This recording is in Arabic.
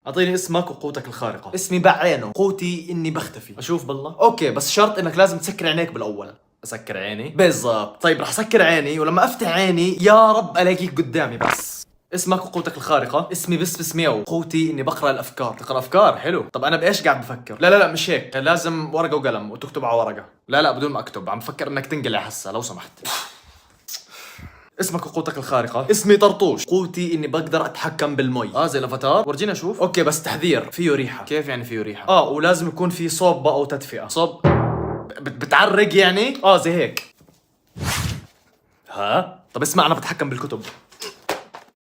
اعطيني اسمك وقوتك الخارقة. اسمي بعينه، قوتي اني بختفي. اشوف بالله. اوكي بس شرط انك لازم تسكر عينيك بالاول. اسكر عيني؟ بالضبط. طيب رح سكر عيني، ولما افتح عيني يا رب الاقيك قدامي بس. اسمك وقوتك الخارقة؟ اسمي بس مياو، قوتي اني بقرا الافكار. تقرا افكار؟ حلو. طب انا بايش قاعد بفكر؟ لا مش هيك، لازم ورقة وقلم وتكتب على ورقة. لا بدون ما اكتب، عم بفكر انك تنقلع هسه لو سمحت. اسمك وقوتك الخارقة؟ اسمي طرطوش، قوتي اني بقدر اتحكم بالمي. زي الافاتار، ورجينا اشوف. اوكي بس تحذير، فيه ريحة. كيف يعني فيه ريحة؟ ولازم يكون في صوبة او تدفئة. صب بتعرق يعني؟ زي هيك. ها؟ طب اسمع، انا بتحكم بالكتب.